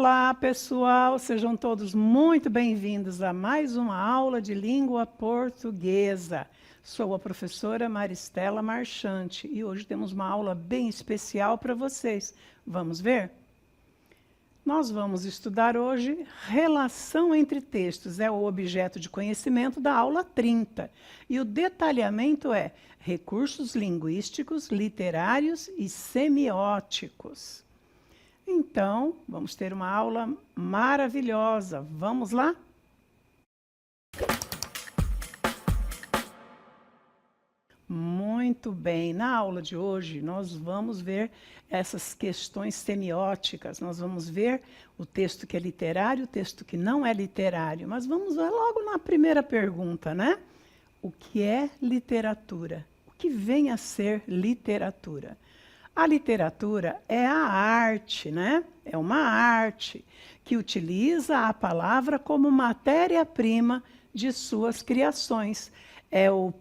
Olá, pessoal! Sejam todos muito bem-vindos a mais uma aula de língua portuguesa. Sou a professora Maristela Marchante e hoje temos uma aula bem especial para vocês. Vamos ver? Nós vamos estudar hoje relação entre textos. É o objeto de conhecimento da aula 30. E o detalhamento é recursos linguísticos, literários e semióticos. Então, vamos ter uma aula maravilhosa. Vamos lá? Muito bem. Na aula de hoje, nós vamos ver essas questões semióticas. Nós vamos ver o texto que é literário, o texto que não é literário. Mas vamos lá logo na primeira pergunta, né? O que é literatura? O que vem a ser literatura? A literatura é a arte, né? É uma arte que utiliza a palavra como matéria-prima de suas criações. É o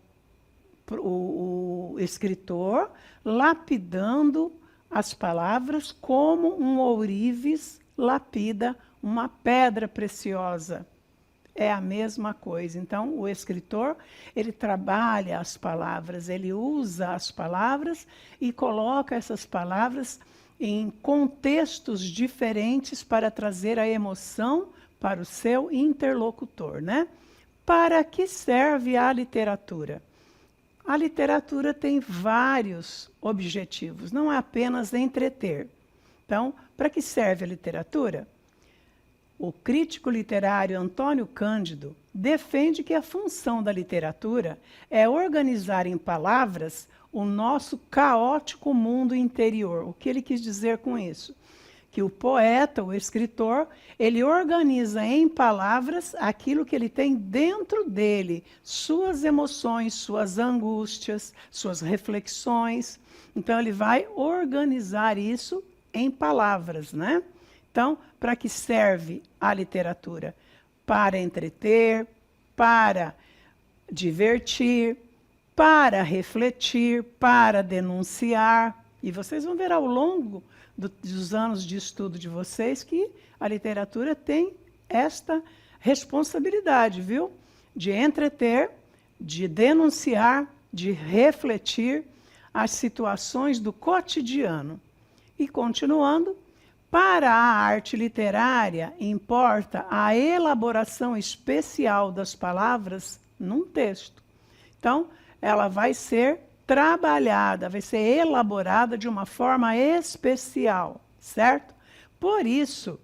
escritor lapidando as palavras como um ourives lapida uma pedra preciosa. É a mesma coisa. Então, o escritor, ele trabalha as palavras, ele usa as palavras e coloca essas palavras em contextos diferentes para trazer a emoção para o seu interlocutor, né? Para que serve a literatura? A literatura tem vários objetivos, não é apenas entreter. Então, para que serve a literatura? O crítico literário Antônio Cândido defende que a função da literatura é organizar em palavras o nosso caótico mundo interior. O que ele quis dizer com isso? Que o poeta, o escritor, ele organiza em palavras aquilo que ele tem dentro dele, suas emoções, suas angústias, suas reflexões. Então, ele vai organizar isso em palavras, né? Então, para que serve a literatura? Para entreter, para divertir, para refletir, para denunciar. E vocês vão ver ao longo dos anos de estudo de vocês que a literatura tem esta responsabilidade, viu? De entreter, de denunciar, de refletir as situações do cotidiano. E continuando, para a arte literária, importa a elaboração especial das palavras num texto. Então, ela vai ser trabalhada, vai ser elaborada de uma forma especial, certo? Por isso,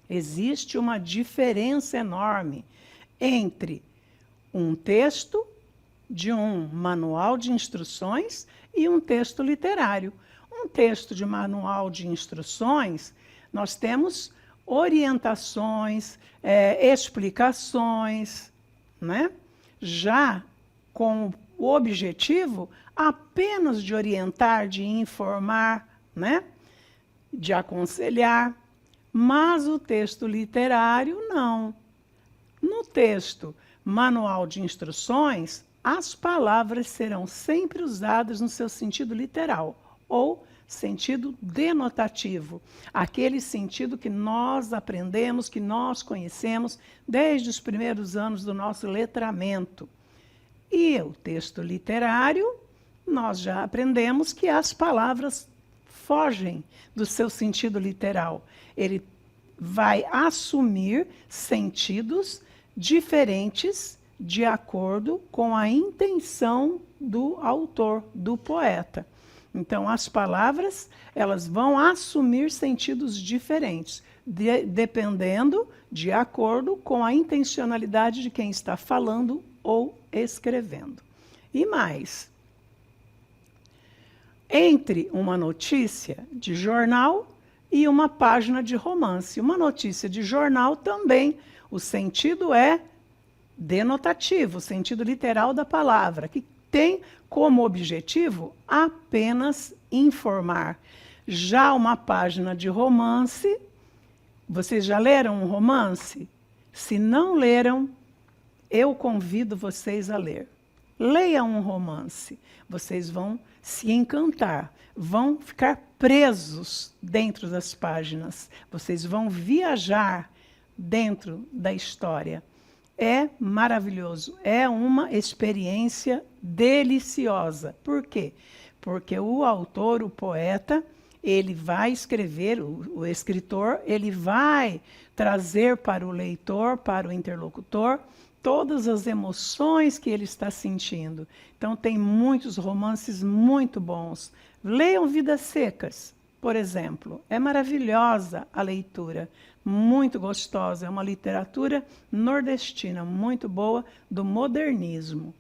existe uma diferença enorme entre um texto de um manual de instruções e um texto literário. Um texto de manual de instruções, nós temos orientações, explicações, né? Já com o objetivo apenas de orientar, de informar, né? De aconselhar. Mas o texto literário, não. No texto manual de instruções, as palavras serão sempre usadas no seu sentido literal, ou sentido denotativo, aquele sentido que nós aprendemos, que nós conhecemos desde os primeiros anos do nosso letramento. E o texto literário, nós já aprendemos que as palavras fogem do seu sentido literal. Ele vai assumir sentidos diferentes de acordo com a intenção do autor, do poeta. Então, as palavras, elas vão assumir sentidos diferentes, dependendo, de acordo com a intencionalidade de quem está falando ou escrevendo. E mais, entre uma notícia de jornal e uma página de romance. Uma notícia de jornal também, o sentido é denotativo, o sentido literal da palavra, que tem como objetivo apenas informar. Já uma página de romance, vocês já leram um romance? Se não leram, eu convido vocês a ler. Leia um romance. Vocês vão se encantar, vão ficar presos dentro das páginas. Vocês vão viajar dentro da história. É maravilhoso, é uma experiência deliciosa. Por quê? Porque o autor, o poeta, ele vai escrever, o escritor, ele vai trazer para o leitor, para o interlocutor, todas as emoções que ele está sentindo. Então, tem muitos romances muito bons. Leiam Vidas Secas, por exemplo. É maravilhosa a leitura, muito gostosa. É uma literatura nordestina, muito boa, do modernismo.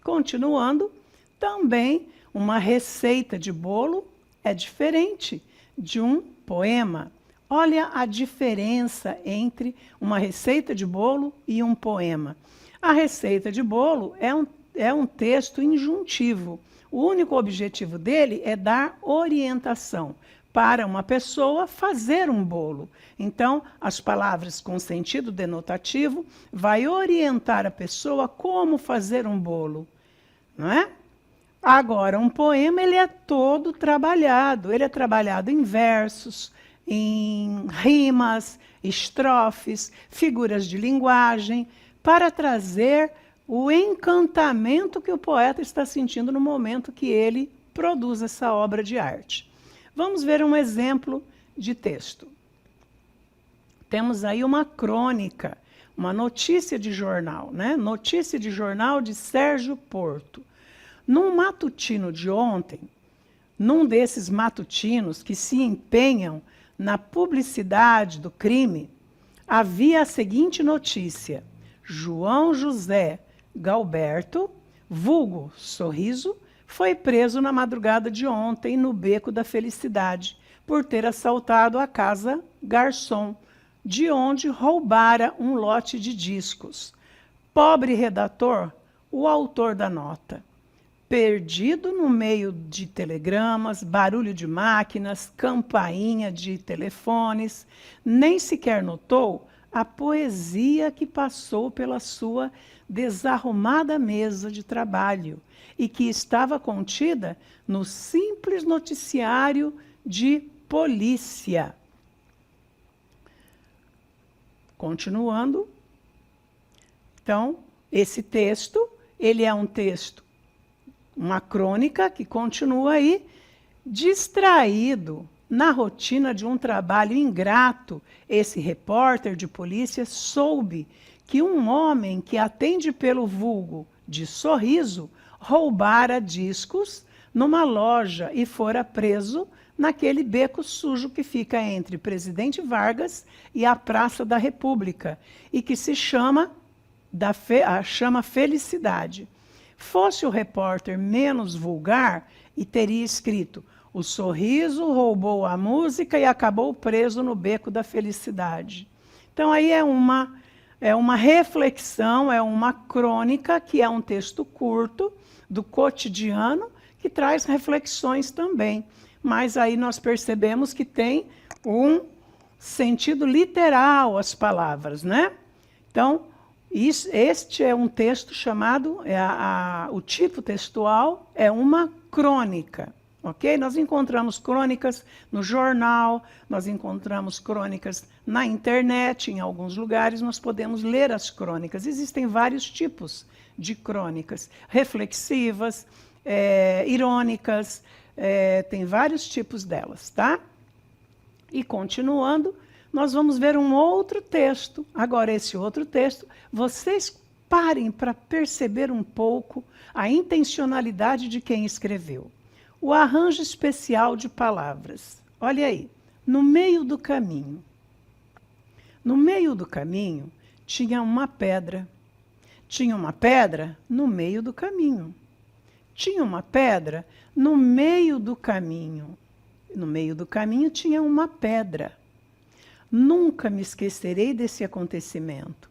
Continuando, também uma receita de bolo é diferente de um poema. Olha a diferença entre uma receita de bolo e um poema. A receita de bolo é um texto injuntivo. O único objetivo dele é dar orientação para uma pessoa fazer um bolo. Então, as palavras com sentido denotativo vai orientar a pessoa como fazer um bolo, não é? Agora, um poema ele é todo trabalhado. Ele é trabalhado em versos, em rimas, estrofes, figuras de linguagem, para trazer o encantamento que o poeta está sentindo no momento que ele produz essa obra de arte. Vamos ver um exemplo de texto. Temos aí uma crônica, uma notícia de jornal, né? Notícia de jornal de Sérgio Porto. Num matutino de ontem, num desses matutinos que se empenham na publicidade do crime, havia a seguinte notícia: João José Galberto, vulgo Sorriso, foi preso na madrugada de ontem no Beco da Felicidade por ter assaltado a casa Garçom, de onde roubara um lote de discos. Pobre redator, o autor da nota. Perdido no meio de telegramas, barulho de máquinas, campainha de telefones, nem sequer notou a poesia que passou pela sua desarrumada mesa de trabalho e que estava contida no simples noticiário de polícia. Continuando, então, esse texto, ele é um texto, uma crônica que continua aí, distraído na rotina de um trabalho ingrato. Esse repórter de polícia soube que um homem que atende pelo vulgo de Sorriso roubara discos numa loja e fora preso naquele beco sujo que fica entre Presidente Vargas e a Praça da República e que se chama Felicidade. Fosse o repórter menos vulgar e teria escrito: o Sorriso roubou a música e acabou preso no Beco da Felicidade. Então aí é uma reflexão, é uma crônica, que é um texto curto do cotidiano, que traz reflexões também. Mas aí nós percebemos que tem um sentido literal as palavras, né? Então, este é um texto chamado, o tipo textual é uma crônica, ok? Nós encontramos crônicas no jornal, nós encontramos crônicas na internet, em alguns lugares nós podemos ler as crônicas. Existem vários tipos de crônicas, reflexivas, irônicas, tem vários tipos delas, tá? E continuando, nós vamos ver um outro texto. Agora, esse outro texto, vocês parem para perceber um pouco a intencionalidade de quem escreveu. O arranjo especial de palavras. Olha aí, no meio do caminho. No meio do caminho tinha uma pedra. Tinha uma pedra no meio do caminho. Tinha uma pedra no meio do caminho. No meio do caminho tinha uma pedra. Nunca me esquecerei desse acontecimento.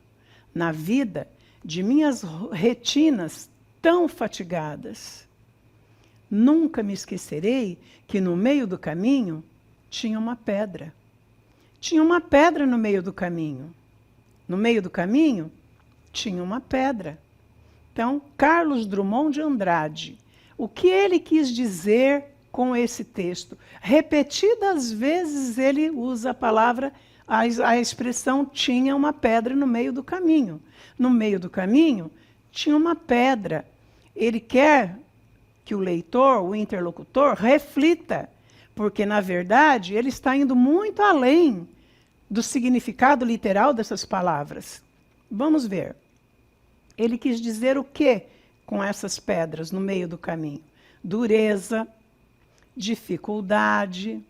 Na vida de minhas retinas tão fatigadas. Nunca me esquecerei que no meio do caminho tinha uma pedra. Tinha uma pedra no meio do caminho. No meio do caminho tinha uma pedra. Então, Carlos Drummond de Andrade, o que ele quis dizer com esse texto? Repetidas vezes ele usa a palavra, a expressão tinha uma pedra no meio do caminho. No meio do caminho tinha uma pedra. Ele quer que o leitor, o interlocutor, reflita, porque, na verdade, ele está indo muito além do significado literal dessas palavras. Vamos ver. Ele quis dizer o quê com essas pedras no meio do caminho? Dureza, dificuldade,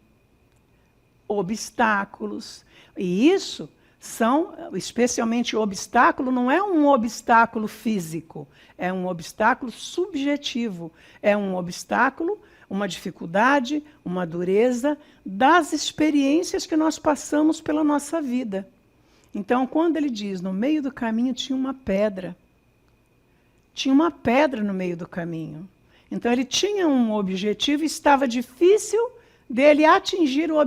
obstáculos. E isso são, especialmente o obstáculo, não é um obstáculo físico, é um obstáculo subjetivo, é um obstáculo, uma dificuldade, uma dureza das experiências que nós passamos pela nossa vida. Então, quando ele diz, no meio do caminho tinha uma pedra no meio do caminho. Então, ele tinha um objetivo e estava difícil dele atingir o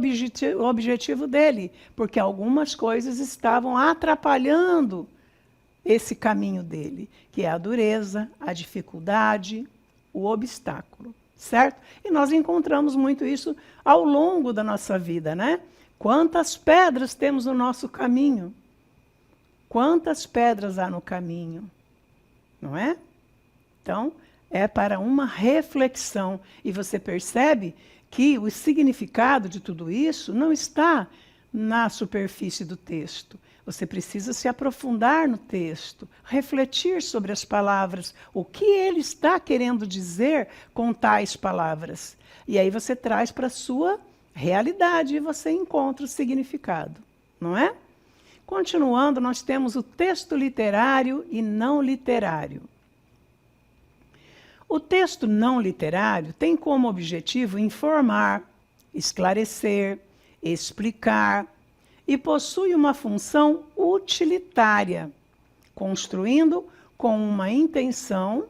objetivo dele, porque algumas coisas estavam atrapalhando esse caminho dele, que é a dureza, a dificuldade, o obstáculo, certo? E nós encontramos muito isso ao longo da nossa vida, né? Quantas pedras temos no nosso caminho? Quantas pedras há no caminho? Não é? Então, é para uma reflexão. E você percebe que o significado de tudo isso não está na superfície do texto. Você precisa se aprofundar no texto, refletir sobre as palavras, o que ele está querendo dizer com tais palavras. E aí você traz para a sua realidade e você encontra o significado, não é? Continuando, nós temos o texto literário e não literário. O texto não literário tem como objetivo informar, esclarecer, explicar e possui uma função utilitária, construindo com uma intenção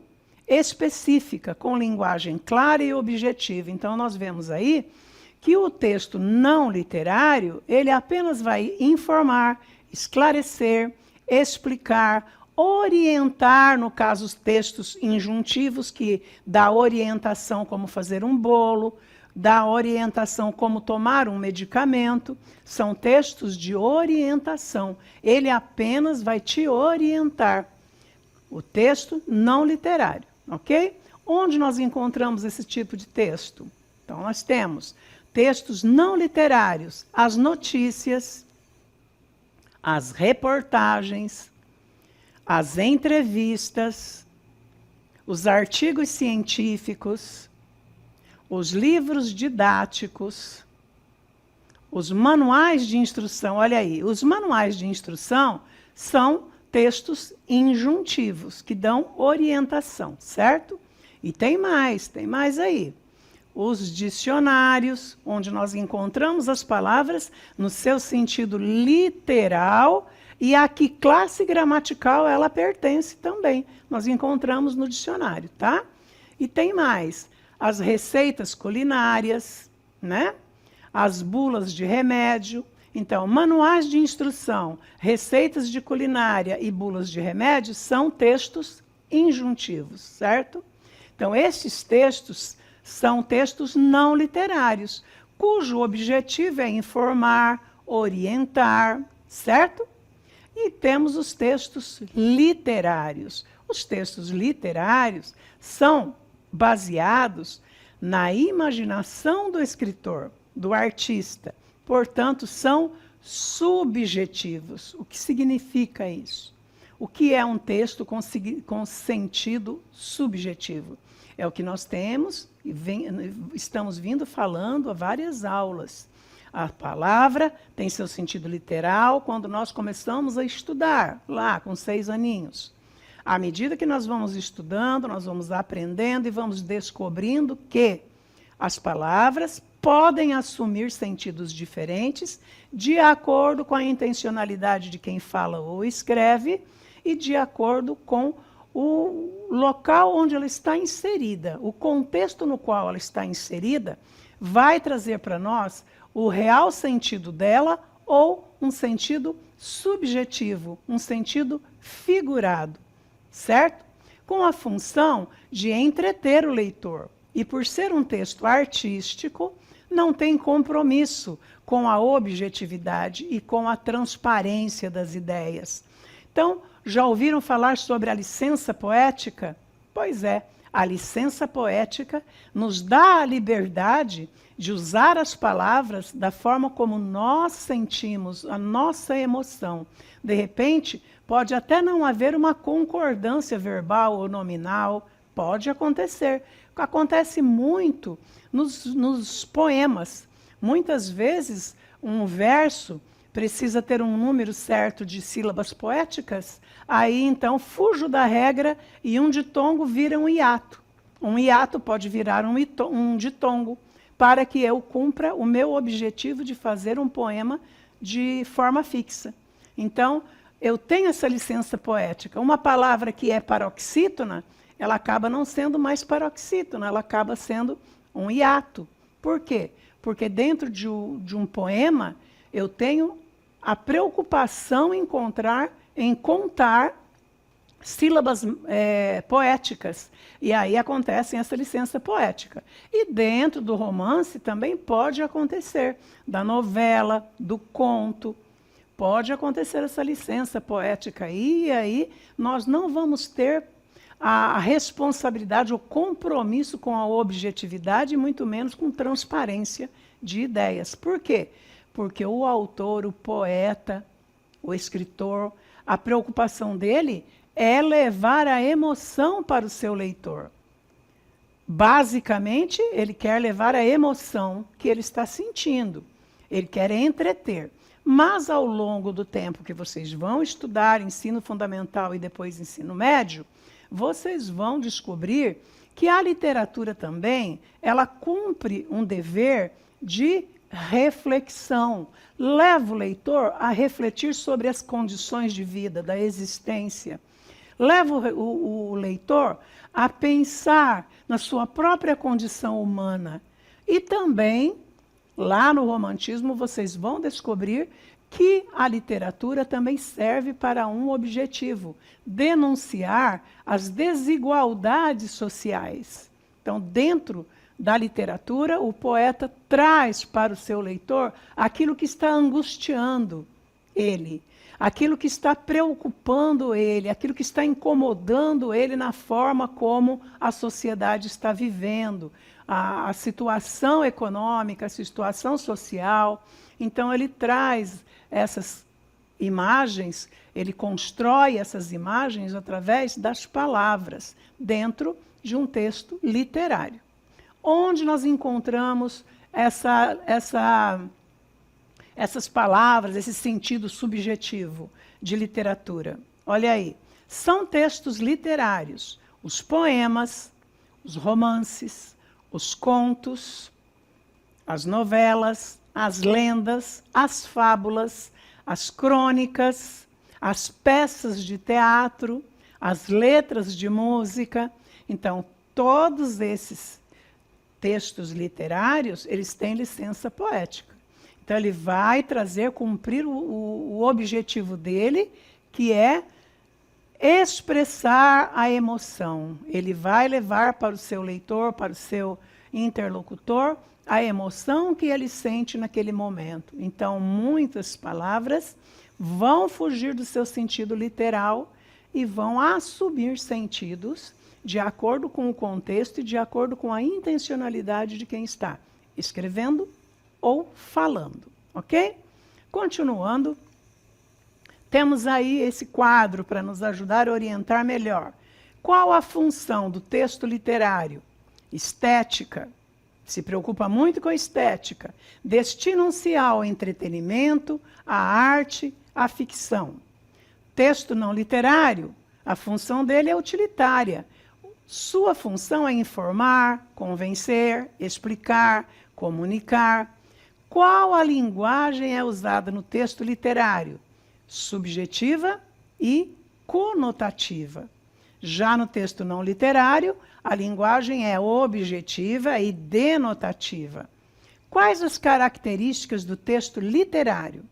específica, com linguagem clara e objetiva. Então, nós vemos aí que o texto não literário, ele apenas vai informar, esclarecer, explicar, orientar, no caso, os textos injuntivos, que dá orientação como fazer um bolo, dá orientação como tomar um medicamento, são textos de orientação. Ele apenas vai te orientar. O texto não literário, ok? Onde nós encontramos esse tipo de texto? Então, nós temos textos não literários, as notícias, as reportagens, as entrevistas, os artigos científicos, os livros didáticos, os manuais de instrução. Olha aí, os manuais de instrução são textos injuntivos, que dão orientação, certo? E tem mais aí. Os dicionários, onde nós encontramos as palavras no seu sentido literal e a que classe gramatical ela pertence também. Nós encontramos no dicionário, tá? E tem mais. As receitas culinárias, né? As bulas de remédio. Então, manuais de instrução, receitas de culinária e bulas de remédio são textos injuntivos, certo? Então, esses textos são textos não literários, cujo objetivo é informar, orientar, certo? E temos os textos literários. Os textos literários são baseados na imaginação do escritor, do artista. Portanto, são subjetivos. O que significa isso? O que é um texto com sentido subjetivo? É o que nós temos e estamos vindo falando há várias aulas. A palavra tem seu sentido literal quando nós começamos a estudar, lá com 6 aninhos. À medida que nós vamos estudando, nós vamos aprendendo e vamos descobrindo que as palavras podem assumir sentidos diferentes de acordo com a intencionalidade de quem fala ou escreve e de acordo com o local onde ela está inserida. O contexto no qual ela está inserida vai trazer para nós o real sentido dela ou um sentido subjetivo, um sentido figurado, certo? com a função de entreter o leitor. E por ser um texto artístico, não tem compromisso com a objetividade e com a transparência das ideias. Então, já ouviram falar sobre a licença poética? Pois é, a licença poética nos dá a liberdade de usar as palavras da forma como nós sentimos, a nossa emoção. De repente, pode até não haver uma concordância verbal ou nominal, pode acontecer. Acontece muito nos poemas. Muitas vezes, um verso precisa ter um número certo de sílabas poéticas, aí então fujo da regra e um ditongo vira um hiato. Um hiato pode virar um ditongo, para que eu cumpra o meu objetivo de fazer um poema de forma fixa. Então, eu tenho essa licença poética. Uma palavra que é paroxítona, ela acaba não sendo mais paroxítona, ela acaba sendo um hiato. Por quê? Porque dentro de um poema, eu tenho a preocupação em contar sílabas poéticas. E aí acontece essa licença poética. E dentro do romance também pode acontecer, da novela, do conto, pode acontecer essa licença poética. E aí nós não vamos ter a responsabilidade, o compromisso com a objetividade, e muito menos com transparência de ideias. Por quê? Porque o autor, o poeta, o escritor, a preocupação dele é levar a emoção para o seu leitor. Basicamente, ele quer levar a emoção que ele está sentindo. Ele quer entreter. Mas, ao longo do tempo que vocês vão estudar ensino fundamental e depois ensino médio, vocês vão descobrir que a literatura também, ela cumpre um dever de reflexão. Leva o leitor a refletir sobre as condições de vida, da existência. Leva o leitor a pensar na sua própria condição humana. E também, lá no romantismo, vocês vão descobrir que a literatura também serve para um objetivo: denunciar as desigualdades sociais. Então, dentro da literatura, o poeta traz para o seu leitor aquilo que está angustiando ele, aquilo que está preocupando ele, aquilo que está incomodando ele na forma como a sociedade está vivendo, a situação econômica, a situação social. Então, ele traz essas imagens, ele constrói essas imagens através das palavras, dentro de um texto literário. Onde nós encontramos essas palavras, esse sentido subjetivo de literatura? Olha aí, são textos literários, os poemas, os romances, os contos, as novelas, as lendas, as fábulas, as crônicas, as peças de teatro, as letras de música. Então, todos esses textos literários, eles têm licença poética. Então, ele vai cumprir o objetivo dele, que é expressar a emoção. Ele vai levar para o seu leitor, para o seu interlocutor, a emoção que ele sente naquele momento. Então, muitas palavras vão fugir do seu sentido literal e vão assumir sentidos de acordo com o contexto e de acordo com a intencionalidade de quem está escrevendo ou falando, ok? Continuando, temos aí esse quadro para nos ajudar a orientar melhor. Qual a função do texto literário? Estética. Se preocupa muito com a estética. Destinam-se ao entretenimento, à arte, à ficção. Texto não literário, a função dele é utilitária. Sua função é informar, convencer, explicar, comunicar. Qual a linguagem é usada no texto literário? Subjetiva e conotativa. Já no texto não literário, a linguagem é objetiva e denotativa. Quais as características do texto literário?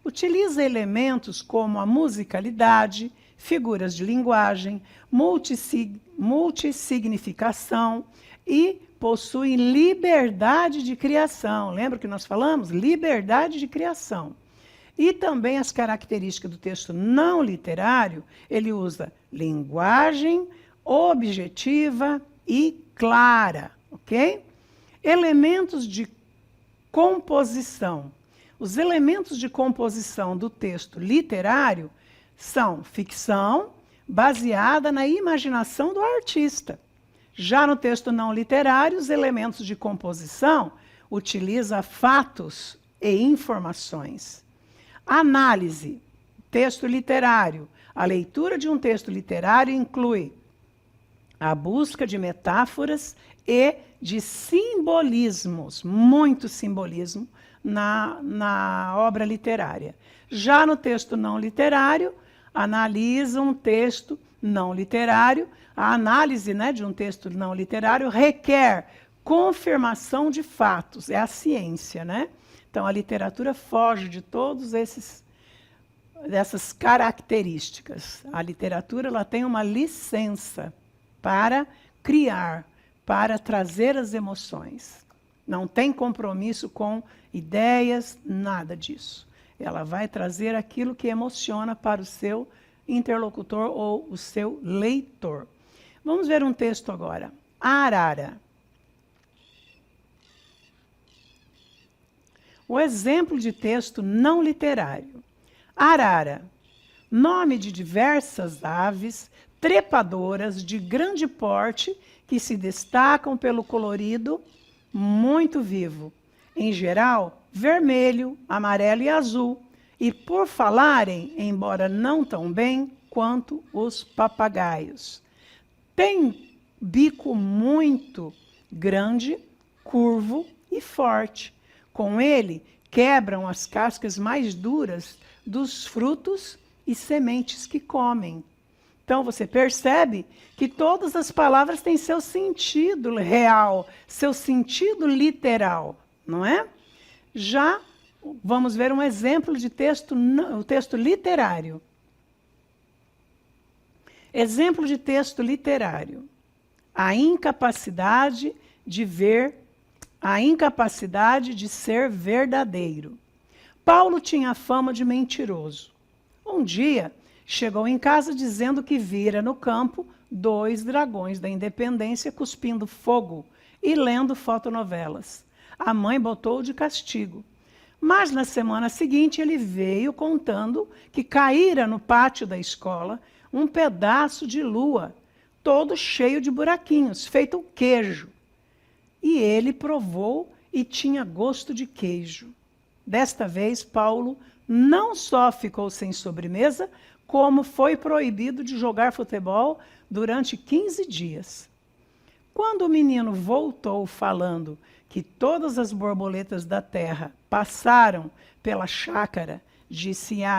Utiliza elementos como a musicalidade, figuras de linguagem, multissignificação e possui liberdade de criação. Lembra que nós falamos? Liberdade de criação. E também as características do texto não literário, ele usa linguagem objetiva e clara, ok? Elementos de composição. Os elementos de composição do texto literário são ficção baseada na imaginação do artista. Já no texto não literário, os elementos de composição utiliza fatos e informações. Análise, texto literário. A leitura de um texto literário inclui a busca de metáforas e de simbolismos, muito simbolismo, na obra literária. Já no texto não literário, analisa um texto não literário. A análise, né, de um texto não literário requer confirmação de fatos, é a ciência, né? Então, a literatura foge de todos dessas características. A literatura ela tem uma licença para criar, para trazer as emoções. Não tem compromisso com ideias, nada disso. Ela vai trazer aquilo que emociona para o seu interlocutor ou o seu leitor. Vamos ver um texto agora. Arara. O exemplo de texto não literário. Arara, nome de diversas aves trepadoras de grande porte que se destacam pelo colorido muito vivo. Em geral, vermelho, amarelo e azul. E por falarem, embora não tão bem, quanto os papagaios. Tem bico muito grande, curvo e forte. Com ele, quebram as cascas mais duras dos frutos e sementes que comem. Então, você percebe que todas as palavras têm seu sentido real, seu sentido literal, não é? Já vamos ver um exemplo de texto, o texto literário. Exemplo de texto literário. A incapacidade de ver, a incapacidade de ser verdadeiro. Paulo tinha fama de mentiroso. Um dia, chegou em casa dizendo que vira no campo 2 dragões da independência cuspindo fogo e lendo fotonovelas. A mãe botou-o de castigo. Mas na semana seguinte ele veio contando que caíra no pátio da escola um pedaço de lua, todo cheio de buraquinhos, feito queijo. E ele provou e tinha gosto de queijo. Desta vez, Paulo não só ficou sem sobremesa, como foi proibido de jogar futebol durante 15 dias. Quando o menino voltou falando que todas as borboletas da terra passaram pela chácara de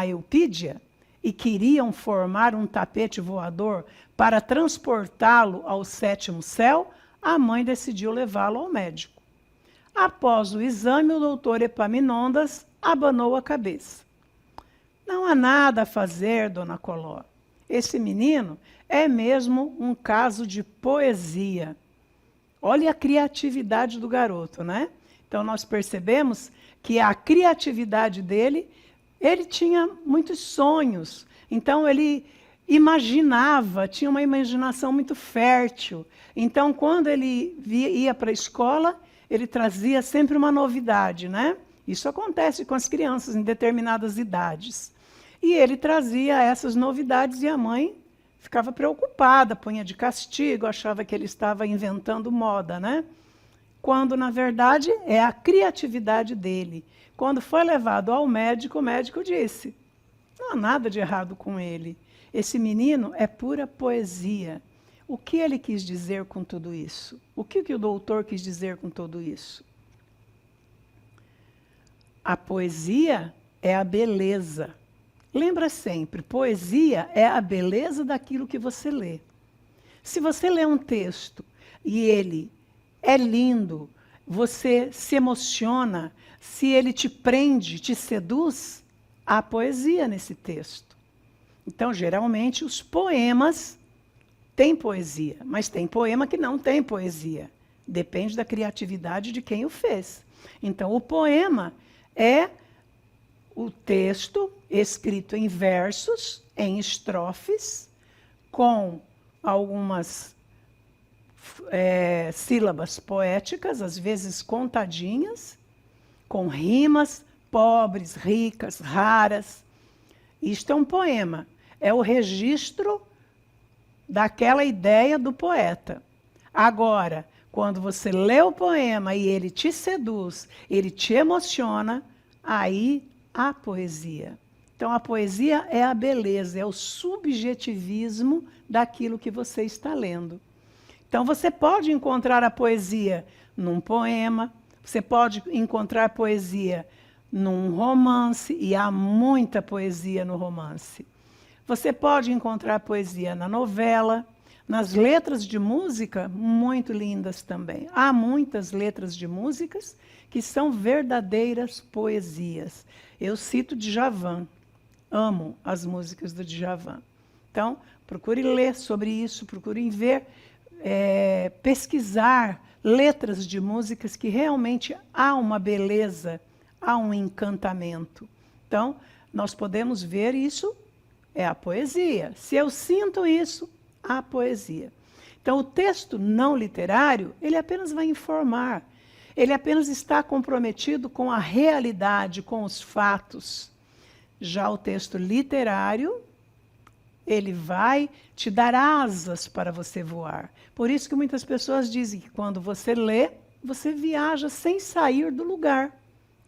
Eupídia e queriam formar um tapete voador para transportá-lo ao 7º céu, a mãe decidiu levá-lo ao médico. Após o exame, o doutor Epaminondas abanou a cabeça. Não há nada a fazer, dona Coló. Esse menino é mesmo um caso de poesia. Olha a criatividade do garoto, né? Então, nós percebemos que a criatividade dele, ele tinha muitos sonhos. Então, ele imaginava, tinha uma imaginação muito fértil. Então, quando ele ia para a escola, ele trazia sempre uma novidade, né? Isso acontece com as crianças em determinadas idades. E ele trazia essas novidades e a mãe ficava preocupada, punha de castigo, achava que ele estava inventando moda, né? Quando, na verdade, é a criatividade dele. Quando foi levado ao médico, o médico disse, não há nada de errado com ele. Esse menino é pura poesia. O que ele quis dizer com tudo isso? O que o doutor quis dizer com tudo isso? A poesia é a beleza. Lembra sempre, poesia é a beleza daquilo que você lê. Se você lê um texto e ele é lindo, você se emociona, se ele te prende, te seduz, há poesia nesse texto. Então, geralmente, os poemas têm poesia, mas tem poema que não tem poesia. Depende da criatividade de quem o fez. Então, o poema é o texto escrito em versos, em estrofes, com algumas sílabas poéticas, às vezes contadinhas, com rimas pobres, ricas, raras. Isto é um poema. É o registro daquela ideia do poeta. Agora, quando você lê o poema e ele te seduz, ele te emociona, aí há poesia. Então, a poesia é a beleza, é o subjetivismo daquilo que você está lendo. Então, você pode encontrar a poesia num poema, você pode encontrar poesia num romance, e há muita poesia no romance. Você pode encontrar poesia na novela, nas letras de música, muito lindas também. Há muitas letras de músicas que são verdadeiras poesias. Eu cito Djavan, amo as músicas do Djavan. Então, procure ler sobre isso, procure ver, pesquisar letras de músicas que realmente há uma beleza, há um encantamento. Então, nós podemos ver isso, é a poesia. Se eu sinto isso, há poesia. Então, o texto não literário, ele apenas vai informar. Ele apenas está comprometido com a realidade, com os fatos. Já o texto literário, ele vai te dar asas para você voar. Por isso que muitas pessoas dizem que quando você lê, você viaja sem sair do lugar.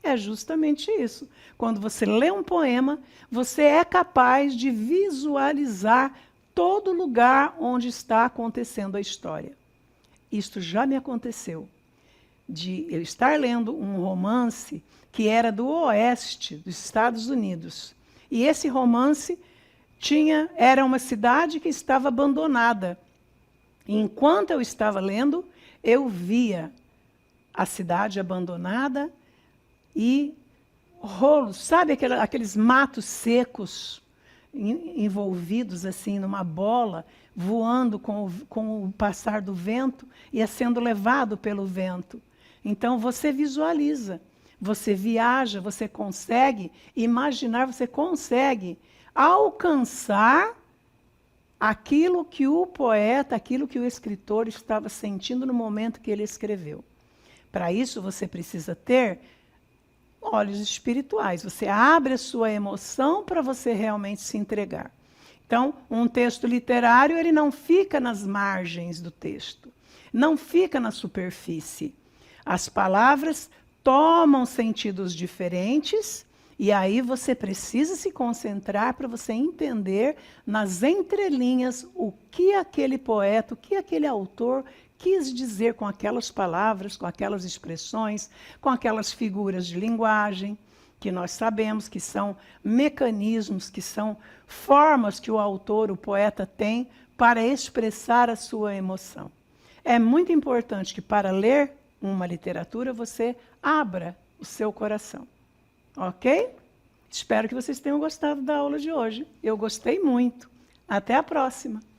É justamente isso. Quando você lê um poema, você é capaz de visualizar todo lugar onde está acontecendo a história. Isto já me aconteceu, de eu estar lendo um romance que era do oeste dos Estados Unidos. E esse romance era uma cidade que estava abandonada. E enquanto eu estava lendo, eu via a cidade abandonada e rolos, sabe aqueles matos secos envolvidos assim numa bola, voando com o passar do vento e sendo levado pelo vento. Então você visualiza, você viaja, você consegue imaginar, você consegue alcançar aquilo que o poeta, aquilo que o escritor estava sentindo no momento que ele escreveu. Para isso você precisa ter olhos espirituais. Você abre a sua emoção para você realmente se entregar. Então, um texto literário, ele não fica nas margens do texto, não fica na superfície. As palavras tomam sentidos diferentes e aí você precisa se concentrar para você entender nas entrelinhas o que aquele poeta, o que aquele autor quis dizer com aquelas palavras, com aquelas expressões, com aquelas figuras de linguagem, que nós sabemos que são mecanismos, que são formas que o autor, o poeta tem para expressar a sua emoção. É muito importante que para ler uma literatura você abra o seu coração. Ok? Espero que vocês tenham gostado da aula de hoje. Eu gostei muito. Até a próxima!